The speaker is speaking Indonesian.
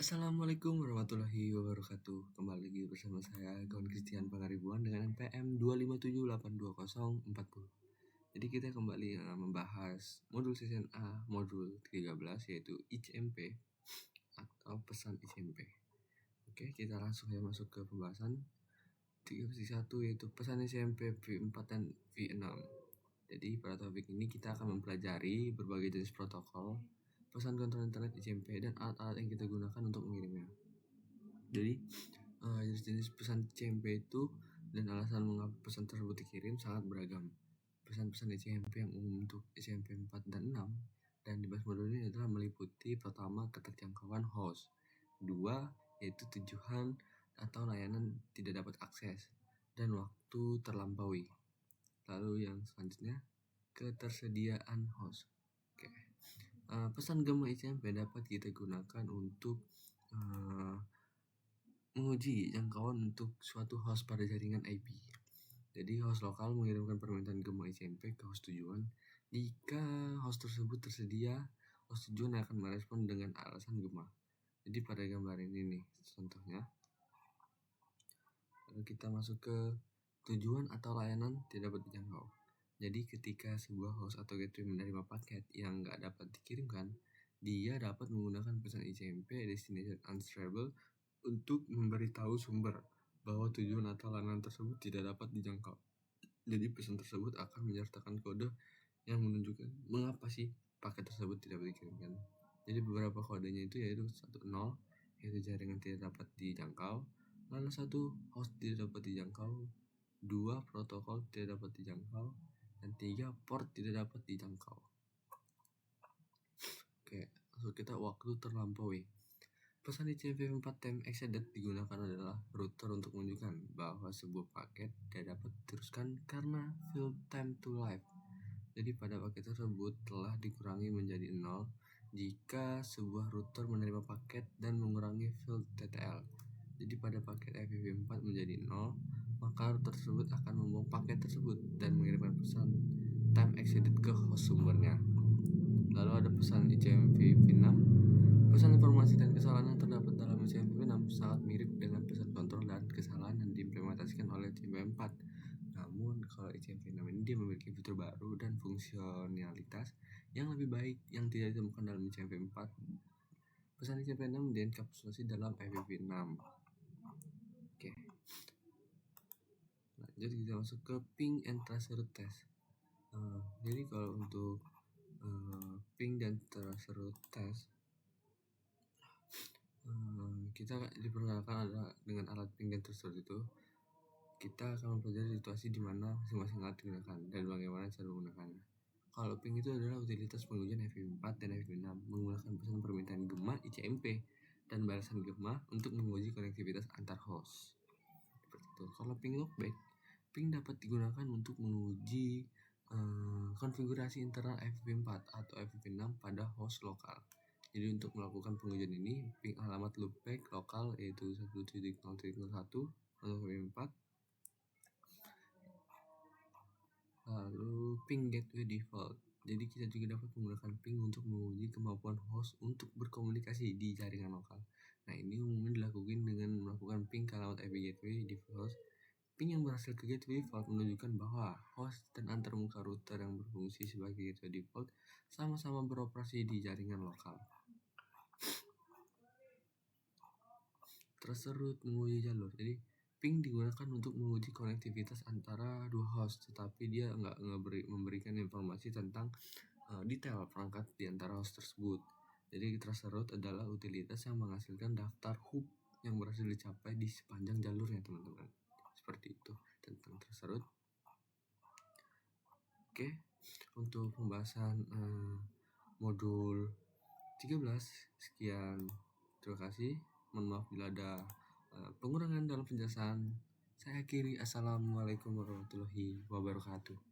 Assalamualaikum warahmatullahi wabarakatuh. Kembali lagi bersama saya Gaun Christian Pangaribuan dengan NPM 257824040. Jadi kita kembali membahas modul season A modul 13 yaitu ICMP atau pesan ICMP. Oke, kita langsung ya masuk ke pembahasan 3.1 yaitu pesan ICMP V4 dan V6. Jadi pada topik ini kita akan mempelajari berbagai jenis protokol, pesan kontrol internet ICMP, dan alat-alat yang kita gunakan untuk mengirimnya. Jadi jenis-jenis pesan ICMP itu dan alasan mengapa pesan tersebut dikirim sangat beragam. Pesan-pesan ICMP yang umum untuk ICMP 4 dan 6 dan di bawah modul ini adalah meliputi pertama keterjangkauan host, 2 yaitu tujuan atau layanan tidak dapat akses dan waktu terlampaui. Lalu yang selanjutnya ketersediaan host. Oke. Pesan gema ICMP dapat kita gunakan untuk menguji jangkauan untuk suatu host pada jaringan IP. Jadi host lokal mengirimkan permintaan gema ICMP ke host tujuan. Jika host tersebut tersedia, host tujuan akan merespon dengan alasan gema. Jadi pada gambar ini nih contohnya. Lalu kita masuk ke tujuan atau layanan tidak dapat dijangkau. Jadi ketika sebuah host atau gateway menerima paket yang nggak dapat dikirimkan, dia dapat menggunakan pesan ICMP destination unstable untuk memberitahu sumber bahwa tujuan atau layanan tersebut tidak dapat dijangkau. Jadi pesan tersebut akan menyertakan kode yang menunjukkan mengapa sih paket tersebut tidak dapat dikirimkan. Jadi beberapa kodenya itu yaitu 10 yaitu jaringan tidak dapat dijangkau, lalu 1 host tidak dapat dijangkau, 2 protokol tidak dapat dijangkau, dan 3 port tidak dapat dijangkau. Oke, langsung kita waktu terlampaui. Pesan ICMP 4 time exceeded digunakan adalah router untuk menunjukkan bahwa sebuah paket tidak dapat diteruskan karena fill time to live. Jadi pada paket tersebut telah dikurangi menjadi 0 jika sebuah router menerima paket dan mengurangi fill TTL. Jadi pada paket IPv4 menjadi 0, maka router tersebut akan membuang paket tersebut dan mengirimkan pesan time exceeded ke host sumbernya. Lalu ada pesan ICMP V6. Pesan informasi dan kesalahan yang terdapat dalam ICMP V6 sangat mirip dengan pesan kontrol dan kesalahan yang diimplementasikan oleh ICMP 4. Namun kalau ICMP 6 ini dia memiliki fitur baru dan fungsionalitas yang lebih baik yang tidak ditemukan dalam ICMP 4. Pesan ICMP 6 dienkapsulasi dalam IPv6. Oke. Lanjut kita masuk ke ping and traceroute test. Jadi kalau untuk ping dan traceroute test, kita diperkenalkan ada dengan alat ping dan traceroute itu. Kita akan mempelajari situasi di mana masing-masing alat digunakan dan bagaimana cara menggunakannya. Kalau ping itu adalah utilitas pengujian IPv4 dan IPv6 menggunakan pesan permintaan gema ICMP dan balasan gema untuk menguji konektivitas antar host. Seperti itu. Kalau ping loopback, ping dapat digunakan untuk menguji konfigurasi internal IPv4 atau IPv6 pada host lokal. Jadi untuk melakukan pengujian ini, ping alamat loopback lokal yaitu 1.0.1 untuk IPv4. Lalu ping gateway default. Jadi kita juga dapat menggunakan ping untuk menguji kemampuan host untuk berkomunikasi di jaringan lokal. Nah ini umumnya dilakukan dengan melakukan ping ke alamat IP gateway default. Ping yang berhasil ke gateway default menunjukkan bahwa host dan antarmuka router yang berfungsi sebagai gateway default sama-sama beroperasi di jaringan lokal. Traceroute menguji jalur. Jadi ping digunakan untuk menguji konektivitas antara dua host, tetapi dia nggak memberikan informasi tentang detail perangkat di antara host tersebut. Jadi traceroute adalah utilitas yang menghasilkan daftar hub yang berhasil dicapai di sepanjang jalurnya, teman-teman. Seperti itu tentang traceroute. Oke, untuk pembahasan modul 13 sekian. Terima kasih. Mohon maaf bila ada pengurangan dalam penjelasan. Saya akhiri. Assalamualaikum warahmatullahi wabarakatuh.